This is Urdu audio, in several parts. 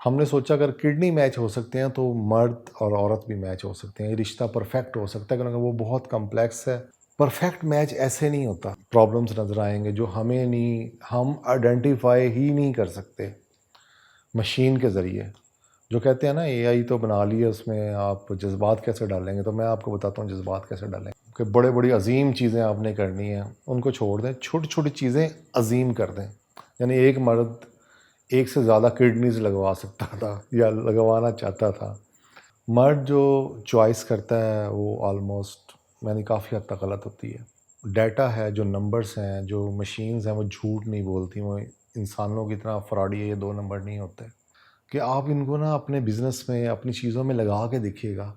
ہم نے سوچا اگر کڈنی میچ ہو سکتے ہیں تو مرد اور عورت بھی میچ ہو سکتے ہیں، یہ رشتہ پرفیکٹ ہو سکتا ہے، کیونکہ وہ بہت کمپلیکس ہے۔ پرفیکٹ میچ ایسے نہیں ہوتا، پرابلمس نظر آئیں گے جو ہم آئیڈینٹیفائی ہی نہیں کر سکتے مشین کے ذریعے۔ جو کہتے ہیں نا اے آئی تو بنا لی ہے، اس میں آپ جذبات کیسے ڈالیں گے، تو میں آپ کو بتاتا ہوں جذبات کیسے ڈالیں گے کہ بڑی عظیم چیزیں آپ نے کرنی ہیں ان کو چھوڑ دیں، چھوٹی چھوٹی چیزیں عظیم کر دیں۔ یعنی ایک مرد ایک سے زیادہ کڈنیز لگوا سکتا تھا یا لگوانا چاہتا تھا۔ مرد جو چوائس کرتا ہے وہ آلموسٹ کافی حد تک غلط ہوتی ہے۔ ڈیٹا ہے، جو نمبرز ہیں، جو مشینز ہیں، وہ جھوٹ نہیں بولتی، وہ انسانوں کی طرح فراڈی ہے، یہ دو نمبر نہیں ہوتے۔ کہ آپ ان کو نا اپنے بزنس میں، اپنی چیزوں میں لگا کے دیکھیے گا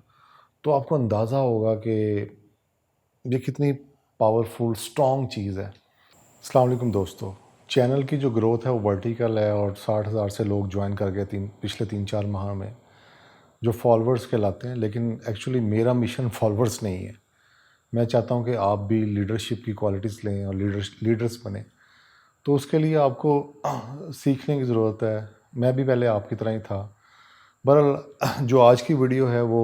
تو آپ کو اندازہ ہوگا کہ یہ کتنی پاورفل سٹرونگ چیز ہے۔ السلام علیکم دوستو، چینل کی جو گروتھ ہے وہ ورٹیکل ہے اور 60,000 سے لوگ جوائن کر گئے پچھلے 3-4 ماہ میں، جو فالورز کہلاتے ہیں، لیکن ایکچولی میرا مشن فالورز نہیں ہے۔ میں چاہتا ہوں کہ آپ بھی لیڈرشپ کی کوالٹیز لیں اور لیڈرز بنیں، تو اس کے لیے آپ کو سیکھنے کی ضرورت ہے۔ میں بھی پہلے آپ کی طرح ہی تھا۔ بہرحال جو آج کی ویڈیو ہے وہ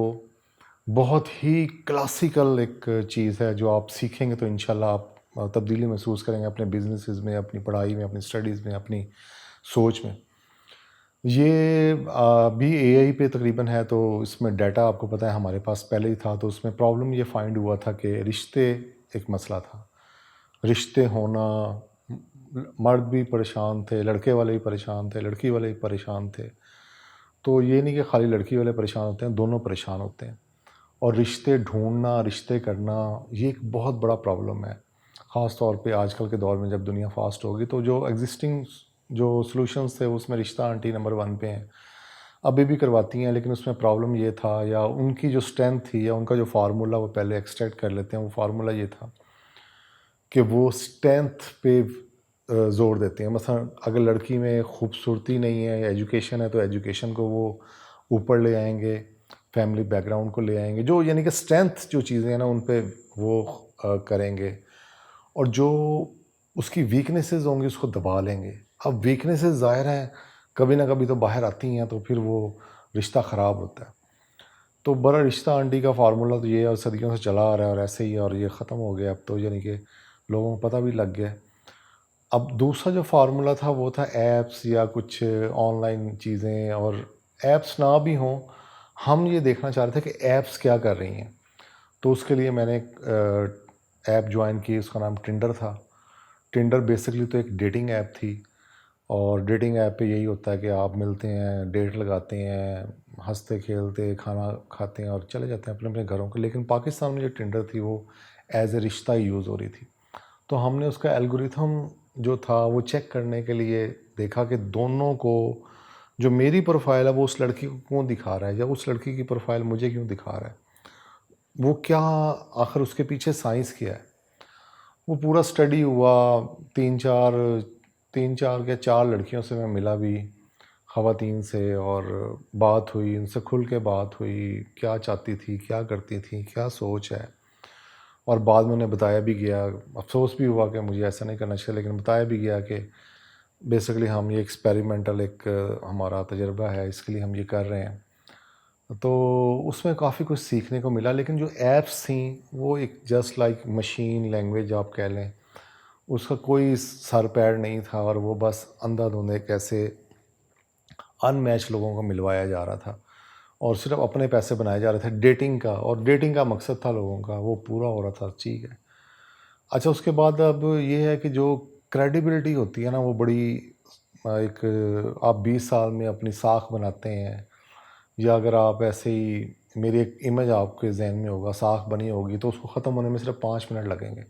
بہت ہی کلاسیکل ایک چیز ہے، جو آپ سیکھیں گے تو انشاءاللہ آپ تبدیلی محسوس کریں گے اپنے بزنسز میں، اپنی پڑھائی میں، اپنی اسٹڈیز میں، اپنی سوچ میں۔ یہ بھی اے آئی پہ تقریباً ہے، تو اس میں ڈیٹا آپ کو پتہ ہے ہمارے پاس پہلے ہی تھا، تو اس میں پرابلم یہ فائنڈ ہوا تھا کہ رشتے ایک مسئلہ تھا۔ رشتے ہونا، مرد بھی پریشان تھے، لڑکے والے بھی پریشان تھے، لڑکی والے بھی پریشان تھے۔ تو یہ نہیں کہ خالی لڑکی والے پریشان ہوتے ہیں، دونوں پریشان ہوتے ہیں۔ اور رشتے ڈھونڈنا، رشتے کرنا، یہ ایک بہت بڑا پرابلم ہے، خاص طور پہ آج کل کے دور میں جب دنیا فاسٹ ہوگی۔ تو جو ایگزسٹنگ جو سلوشنز تھے اس میں رشتہ آنٹی نمبر 1 پہ ہیں، ابھی بھی کرواتی ہیں، لیکن اس میں پرابلم یہ تھا، یا ان کی جو اسٹرینتھ تھی یا ان کا جو فارمولہ وہ پہلے ایکسٹریکٹ کر لیتے ہیں، وہ فارمولہ یہ تھا کہ وہ اسٹرینتھ پہ زور دیتے ہیں۔ مثلا اگر لڑکی میں خوبصورتی نہیں ہے یا ایجوکیشن ہے تو ایجوکیشن کو وہ اوپر لے آئیں گے، فیملی بیک گراؤنڈ کو لے آئیں گے، جو یعنی کہ اسٹرینتھ جو چیزیں ہیں نا ان پہ وہ کریں گے، اور جو اس کی ویکنیسز ہوں گی اس کو دبا لیں گے۔ اب ویکنیسز ظاہر ہیں کبھی نہ کبھی تو باہر آتی ہیں، تو پھر وہ رشتہ خراب ہوتا ہے۔ تو بڑا رشتہ آنٹی کا فارمولہ تو یہ ہے، اور صدیوں سے چلا آ رہا ہے، اور ایسے ہی، اور یہ ختم ہو گیا اب تو، یعنی کہ لوگوں کو پتہ بھی لگ گیا۔ اب دوسرا جو فارمولہ تھا وہ تھا ایپس یا کچھ آن لائن چیزیں، اور ایپس نہ بھی ہوں، ہم یہ دیکھنا چاہ رہے تھے کہ ایپس کیا کر رہی ہیں۔ تو اس کے لیے میں نے ایک ایپ جوائن کی، اس کا نام ٹنڈر تھا۔ ٹنڈر بیسکلی تو ایک ڈیٹنگ ایپ تھی، اور ڈیٹنگ ایپ پہ یہی ہوتا ہے کہ آپ ملتے ہیں، ڈیٹ لگاتے ہیں، ہنستے کھیلتے کھانا کھاتے ہیں اور چلے جاتے ہیں اپنے اپنے گھروں کے۔ لیکن پاکستان میں جو ٹنڈر تھی وہ ایز اے رشتہ یوز ہو رہی تھی۔ تو ہم نے اس کا الگوریتھم جو تھا وہ چیک کرنے کے لیے دیکھا کہ دونوں کو، جو میری پروفائل ہے وہ اس لڑکی کو کیوں دکھا رہا ہے، یا اس لڑکی کی پروفائل مجھے کیوں دکھا رہا ہے، وہ کیا آخر اس کے پیچھے سائنس کیا ہے۔ وہ پورا اسٹڈی ہوا، تین چار یا 4 لڑکیوں سے میں ملا بھی، خواتین سے، اور بات ہوئی، ان سے کھل کے بات ہوئی، کیا چاہتی تھی، کیا کرتی تھی، کیا سوچ ہے، اور بعد میں انہیں بتایا بھی گیا، افسوس بھی ہوا کہ مجھے ایسا نہیں کرنا چاہیے، لیکن بتایا بھی گیا کہ بیسیکلی ہم یہ ایکسپیریمنٹل ایک ہمارا تجربہ ہے، اس کے لیے ہم یہ کر رہے ہیں۔ تو اس میں کافی کچھ سیکھنے کو ملا، لیکن جو ایپس تھیں وہ ایک جسٹ لائک مشین لینگویج آپ کہہ لیں، اس کا کوئی سر پیر نہیں تھا، اور وہ بس اندھا دھندے کیسے ان میچ لوگوں کو ملوایا جا رہا تھا، اور صرف اپنے پیسے بنائے جا رہے تھے ڈیٹنگ کا، اور ڈیٹنگ کا مقصد تھا لوگوں کا وہ پورا ہو رہا تھا، ٹھیک ہے۔ اچھا، اس کے بعد اب یہ ہے کہ جو کریڈیبلٹی ہوتی ہے نا، وہ بڑی ایک، آپ 20 سال میں اپنی ساکھ بناتے ہیں، یا اگر آپ ایسے ہی، میری ایک امیج آپ کے ذہن میں ہوگا، ساکھ بنی ہوگی تو اس کو ختم ہونے میں صرف 5 منٹ لگیں گے،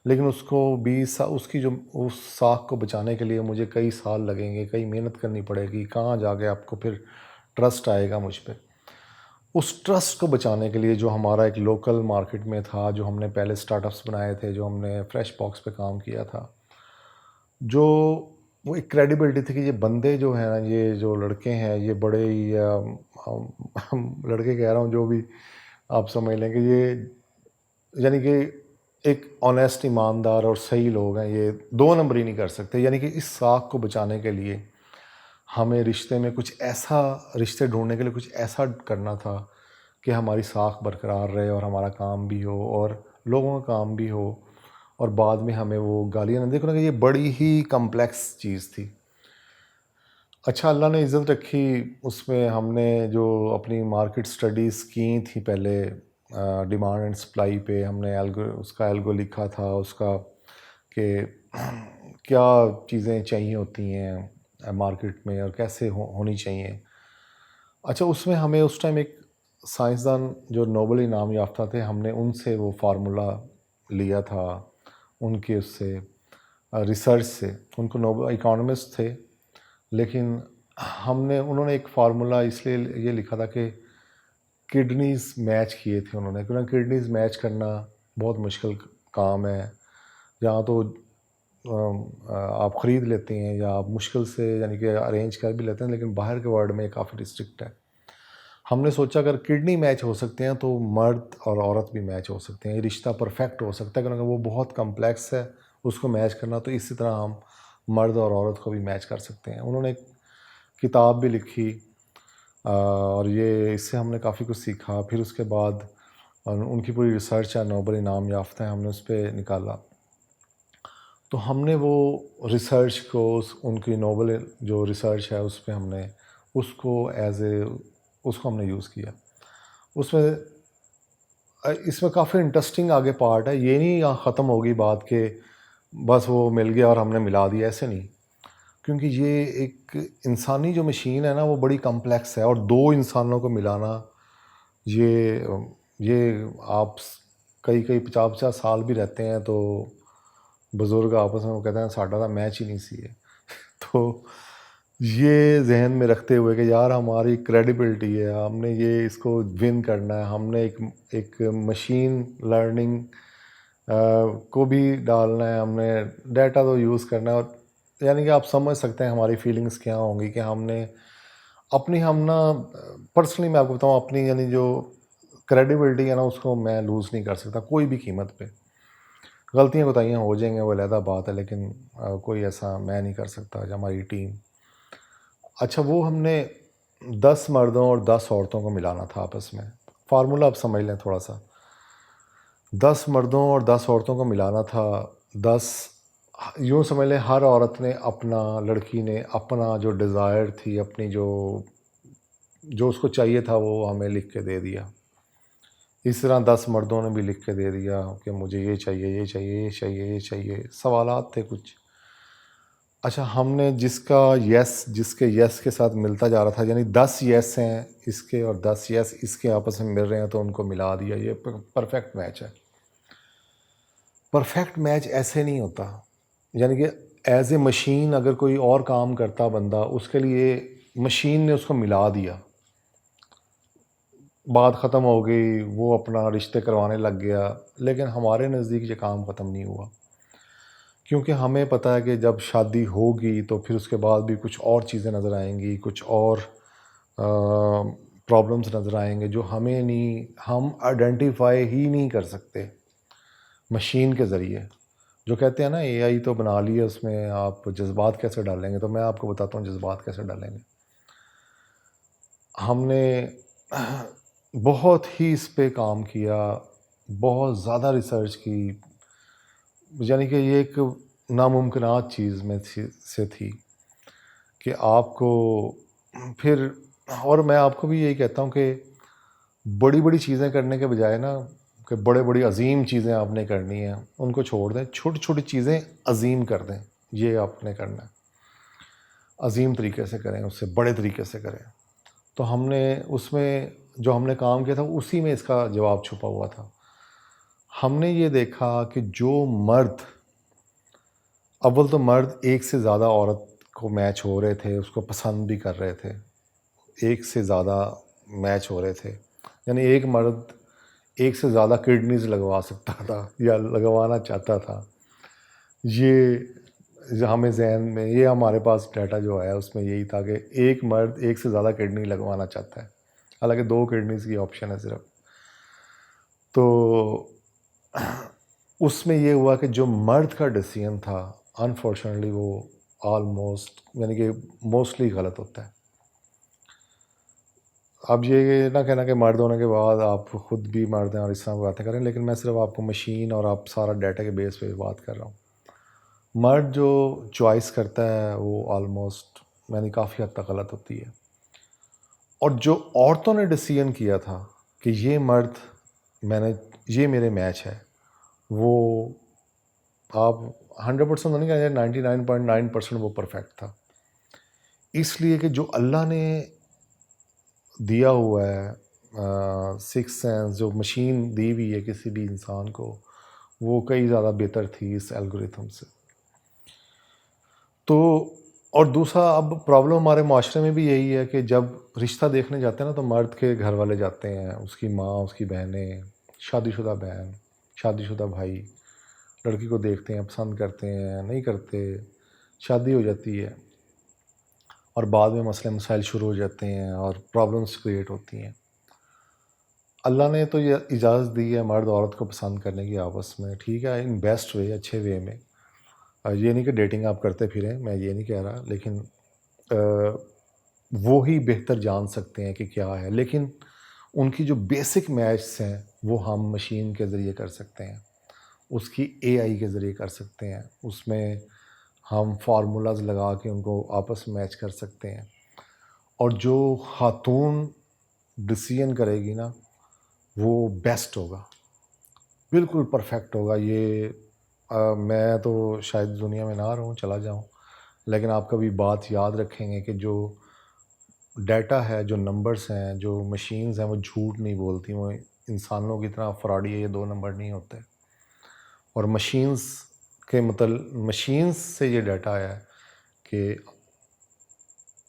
لیکن اس کو 20 سال، اس کی جو اس ساکھ کو بچانے کے لیے مجھے کئی سال لگیں گے، کئی محنت کرنی پڑے گی، کہاں جا کے آپ کو پھر ٹرسٹ آئے گا مجھ پہ۔ اس ٹرسٹ کو بچانے کے لیے جو ہمارا ایک لوکل مارکیٹ میں تھا، جو ہم نے پہلے سٹارٹ اپس بنائے تھے، جو ہم نے فریش باکس پہ کام کیا تھا، جو وہ ایک کریڈیبلٹی تھی کہ یہ بندے جو ہیں نا، یہ جو لڑکے ہیں، یہ بڑے ہی لڑکے کہہ رہا ہوں، جو بھی آپ سمجھ لیں کہ یہ یعنی کہ ایک آنیسٹ، ایماندار اور صحیح لوگ ہیں، یہ 2 نمبری نہیں کر سکتے۔ یعنی کہ اس ساکھ کو بچانے کے لیے ہمیں رشتے میں کچھ ایسا، رشتے ڈھونڈنے کے لیے کچھ ایسا کرنا تھا کہ ہماری ساکھ برقرار رہے اور ہمارا کام بھی ہو اور لوگوں کا کام بھی ہو، اور بعد میں ہمیں وہ گالیاں نہ دیکھو نا کہ یہ بڑی ہی کمپلیکس چیز تھی۔ اچھا، اللہ نے عزت رکھی، اس میں ہم نے جو اپنی مارکیٹ سٹڈیز کی تھیں پہلے، ڈیمانڈ اینڈ سپلائی پہ ہم نے اس کا الگو لکھا تھا، اس کا کہ کیا چیزیں چاہیے ہوتی ہیں مارکیٹ میں اور کیسے ہونی چاہیے۔ اچھا، اس میں ہمیں اس ٹائم ایک سائنسدان جو نوبل انعام یافتہ تھے، ہم نے ان سے وہ فارمولا لیا تھا، ان کے اس سے ریسرچ سے۔ ان کو نوبل اکانومسٹ تھے، لیکن انہوں نے ایک فارمولا اس لیے یہ لکھا تھا کہ کڈنیز میچ کیے تھے انہوں نے، کیونکہ کڈنیز میچ کرنا بہت مشکل کام ہے، جہاں تو آپ خرید لیتے ہیں یا آپ مشکل سے یعنی کہ ارینج کر بھی لیتے ہیں، لیکن باہر کے ورلڈ میں کافی ریسٹرکٹ ہے۔ ہم نے سوچا اگر کڈنی میچ ہو سکتے ہیں تو مرد اور عورت بھی میچ ہو سکتے ہیں، یہ رشتہ پرفیکٹ ہو سکتا ہے، کیونکہ وہ بہت کمپلیکس ہے اس کو میچ کرنا، تو اسی طرح ہم مرد اور عورت کو بھی میچ کر سکتے ہیں۔ انہوں نے ایک کتاب بھی لکھی، اور یہ اس سے ہم نے کافی کچھ سیکھا۔ پھر اس کے بعد ان کی پوری ریسرچ ہے، نوبل انعام یافتہ ہے، ہم نے اس پہ نکالا۔ تو ہم نے وہ ریسرچ کو، ان کی نوبل جو ریسرچ ہے اس پہ ہم نے اس کو اس کو ہم نے یوز کیا۔ اس میں کافی انٹرسٹنگ آگے پارٹ ہے، یہ نہیں یہاں ختم ہوگی بات کہ بس وہ مل گیا اور ہم نے ملا دیا، ایسے نہیں، کیونکہ یہ ایک انسانی جو مشین ہے نا وہ بڑی کمپلیکس ہے، اور دو انسانوں کو ملانا، یہ آپ کئی 50 سال بھی رہتے ہیں تو بزرگ آپس میں وہ کہتے ہیں ساڈا تو میچ ہی نہیں سی ہے۔ تو یہ ذہن میں رکھتے ہوئے کہ یار ہماری کریڈیبلٹی ہے، ہم نے یہ اس کو ون کرنا ہے، ہم نے ایک مشین لرننگ کو بھی ڈالنا ہے، ہم نے ڈیٹا تو یوز کرنا ہے، اور یعنی کہ آپ سمجھ سکتے ہیں ہماری فیلنگز کیا ہوں گی کہ ہم نا پرسنلی میں آپ کو بتاؤں اپنی یعنی جو کریڈیبلٹی ہے نا اس کو میں لوز نہیں کر سکتا کوئی بھی قیمت پہ۔ غلطیاں کوتاہیاں ہو جائیں گے وہ علیحدہ بات ہے، لیکن کوئی ایسا میں نہیں کر سکتا یا ہماری ٹیم۔ اچھا، وہ ہم نے 10 مردوں اور 10 عورتوں کو ملانا تھا آپس میں، فارمولا آپ سمجھ لیں تھوڑا سا۔ 10 مردوں اور 10 عورتوں کو ملانا تھا، 10 یوں سمجھ لیں ہر عورت نے لڑکی نے اپنا جو ڈیزائر تھی، اپنی جو اس کو چاہیے تھا وہ ہمیں لکھ کے دے دیا۔ اس طرح 10 مردوں نے بھی لکھ کے دے دیا کہ مجھے یہ چاہیے، یہ چاہیے، یہ چاہیے، یہ چاہیے، سوالات تھے کچھ۔ اچھا، ہم نے جس کے یس کے ساتھ ملتا جا رہا تھا، یعنی 10 یس ہیں اس کے اور 10 یس اس کے آپس میں مل رہے ہیں، تو ان کو ملا دیا۔ یہ پرفیکٹ میچ ہے۔ پرفیکٹ میچ ایسے نہیں ہوتا، یعنی کہ ایز اے مشین اگر کوئی اور کام کرتا بندہ، اس کے لیے مشین نے اس کو ملا دیا، بات ختم ہو گئی، وہ اپنا رشتے کروانے لگ گیا، لیکن ہمارے نزدیک یہ کام ختم نہیں ہوا، کیونکہ ہمیں پتہ ہے کہ جب شادی ہوگی تو پھر اس کے بعد بھی کچھ اور چیزیں نظر آئیں گی، کچھ اور پرابلمس نظر آئیں گے جو ہم آئیڈینٹیفائی ہی نہیں کر سکتے مشین کے ذریعے۔ جو کہتے ہیں نا اے آئی تو بنا لی ہے، اس میں آپ جذبات کیسے ڈالیں گے، تو میں آپ کو بتاتا ہوں جذبات کیسے ڈالیں گے۔ ہم نے بہت ہی اس پہ کام کیا، بہت زیادہ ریسرچ کی، یعنی کہ یہ ایک ناممکنات چیز میں سے تھی کہ آپ کو پھر، اور میں آپ کو بھی یہی کہتا ہوں کہ بڑی بڑی چیزیں کرنے کے بجائے نا کہ بڑی عظیم چیزیں آپ نے کرنی ہیں ان کو چھوڑ دیں، چھوٹی چھوٹی چیزیں عظیم کر دیں، یہ آپ نے کرنا ہے، عظیم طریقے سے کریں، اس سے بڑے طریقے سے کریں۔ تو ہم نے اس میں جو ہم نے کام کیا تھا اسی میں اس کا جواب چھپا ہوا تھا۔ ہم نے یہ دیکھا کہ جو مرد، اول تو مرد ایک سے زیادہ عورت کو میچ ہو رہے تھے، اس کو پسند بھی کر رہے تھے، ایک سے زیادہ میچ ہو رہے تھے، یعنی ایک مرد ایک سے زیادہ کڈنیز لگوا سکتا تھا یا لگوانا چاہتا تھا۔ یہ ہمیں ذہن میں، یہ ہمارے پاس ڈیٹا جو آیا اس میں یہی تھا کہ ایک مرد ایک سے زیادہ کڈنی لگوانا چاہتا ہے، حالانکہ 2 کڈنیز کی آپشن ہے صرف۔ تو اس میں یہ ہوا کہ جو مرد کا ڈیسیژن تھا، انفارچونیٹلی وہ آلموسٹ یعنی کہ موسٹلی غلط ہوتا ہے. اب یہ نہ کہنا کہ مرد ہونے کے بعد آپ خود بھی مرد ہیں اور اس طرح باتیں کریں، لیکن میں صرف آپ کو مشین اور آپ سارا ڈیٹا کے بیس پہ بات کر رہا ہوں. مرد جو چوائس کرتا ہے وہ آلموسٹ یعنی کافی حد تک غلط ہوتی ہے. اور جو عورتوں نے ڈیسیژن کیا تھا کہ یہ مرد یہ میرے میچ ہے، وہ آپ 100% نہیں کہیں گے، 99.9% وہ پرفیکٹ تھا. اس لیے کہ جو اللہ نے دیا ہوا ہے سکس سینس، جو مشین دی ہوئی ہے کسی بھی انسان کو، وہ کئی زیادہ بہتر تھی اس الگوریتھم سے. تو اور دوسرا اب پرابلم ہمارے معاشرے میں بھی یہی ہے کہ جب رشتہ دیکھنے جاتے ہیں نا تو مرد کے گھر والے جاتے ہیں، اس کی ماں، اس کی بہنیں، شادی شدہ بہن، شادی شدہ بھائی لڑکی کو دیکھتے ہیں، پسند کرتے ہیں، نہیں کرتے، شادی ہو جاتی ہے اور بعد میں مسئلے مسائل شروع ہو جاتے ہیں اور پرابلمس کریٹ ہوتی ہیں. اللہ نے تو یہ اجازت دی ہے مرد عورت کو پسند کرنے کی آپس میں، ٹھیک ہے، ان بیسٹ وے، اچھے وے میں. یہ نہیں کہ ڈیٹنگ آپ کرتے پھریں، میں یہ نہیں کہہ رہا، لیکن وہی بہتر جان سکتے ہیں کہ کیا ہے. لیکن ان کی جو بیسک میچس ہیں وہ ہم مشین کے ذریعے کر سکتے ہیں، اس کی اے آئی کے ذریعے کر سکتے ہیں، اس میں ہم فارمولاز لگا کے ان کو آپس میں میچ کر سکتے ہیں. اور جو خاتون ڈیسیژن کرے گی نا وہ بیسٹ ہوگا، بالکل پرفیکٹ ہوگا. یہ میں تو شاید دنیا میں نہ رہوں، چلا جاؤں، لیکن آپ کبھی بات یاد رکھیں گے کہ جو ڈیٹا ہے، جو نمبرز ہیں، جو مشینز ہیں، وہ جھوٹ نہیں بولتی، وہ انسانوں کی طرح فراڈی ہے، یہ 2 نمبر نہیں ہوتے. اور مشینز سے یہ ڈیٹا آیا ہے کہ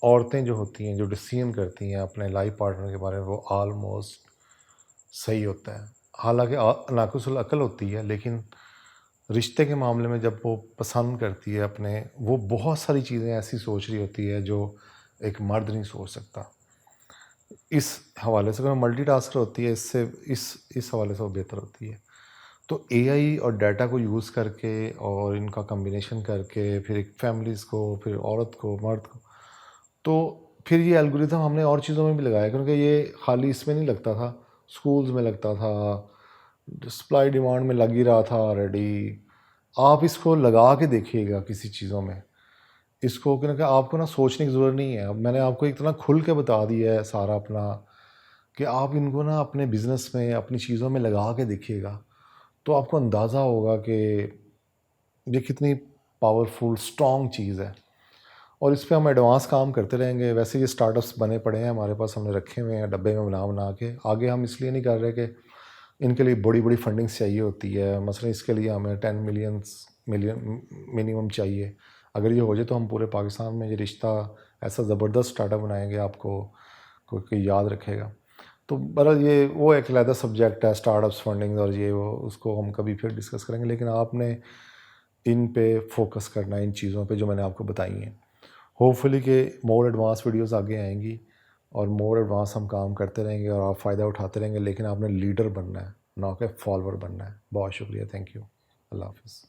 عورتیں جو ہوتی ہیں، جو ڈیسیژن کرتی ہیں اپنے لائف پارٹنر کے بارے میں، وہ آلموسٹ صحیح ہوتا ہے. حالانکہ ناقص العقل ہوتی ہے، لیکن رشتے کے معاملے میں جب وہ پسند کرتی ہے وہ بہت ساری چیزیں ایسی سوچ رہی ہوتی ہے جو ایک مرد نہیں سوچ سکتا. اس حوالے سے ملٹی ٹاسکر ہوتی ہے، اس حوالے سے وہ بہتر ہوتی ہے. تو اے آئی اور ڈیٹا کو یوز کر کے اور ان کا کمبینیشن کر کے پھر ایک فیملیز کو، پھر عورت کو، مرد کو، تو پھر یہ الگوریتھم ہم نے اور چیزوں میں بھی لگایا، کیونکہ یہ خالی اس میں نہیں لگتا تھا، سکولز میں لگتا تھا، سپلائی ڈیمانڈ میں لگ ہی رہا تھا آلریڈی. آپ اس کو لگا کے دیکھیے گا کسی چیزوں میں، اس کو کہ آپ کو نا سوچنے کی ضرورت نہیں ہے. اب میں نے آپ کو اتنا کھل کے بتا دیا ہے سارا اپنا، کہ آپ ان کو نا اپنے بزنس میں، اپنی چیزوں میں لگا کے دیکھیے گا تو آپ کو اندازہ ہوگا کہ یہ کتنی پاورفل اسٹرانگ چیز ہے. اور اس پہ ہم ایڈوانس کام کرتے رہیں گے. ویسے یہ اسٹارٹ اپس بنے پڑے ہیں ہمارے پاس، ہم نے رکھے ہوئے ہیں ڈبے میں بنا کے. آگے ہم اس لیے نہیں کر رہے کہ ان کے لیے بڑی بڑی فنڈنگس چاہیے ہوتی ہے. مثلا اس کے لیے ہمیں 10 ملین منیمم چاہیے. اگر یہ ہو جائے تو ہم پورے پاکستان میں یہ رشتہ ایسا زبردست اسٹارٹ اپ بنائیں گے، آپ کو کوئی یاد رکھے گا. تو بہرحال یہ وہ ایک علیحدہ سبجیکٹ ہے، اسٹارٹ اپس، فنڈنگ اور یہ وہ، اس کو ہم کبھی پھر ڈسکس کریں گے. لیکن آپ نے ان پہ فوکس کرنا ہے، ان چیزوں پہ جو میں نے آپ کو بتائی ہیں. ہوپ فلی کہ مور ایڈوانس ویڈیوز آگے آئیں گی اور مور ایڈوانس ہم کام کرتے رہیں گے اور آپ فائدہ اٹھاتے رہیں گے. لیکن آپ نے لیڈر بننا ہے، نہ کہ فالوور بننا ہے. بہت شکریہ، تھینک یو، اللہ حافظ.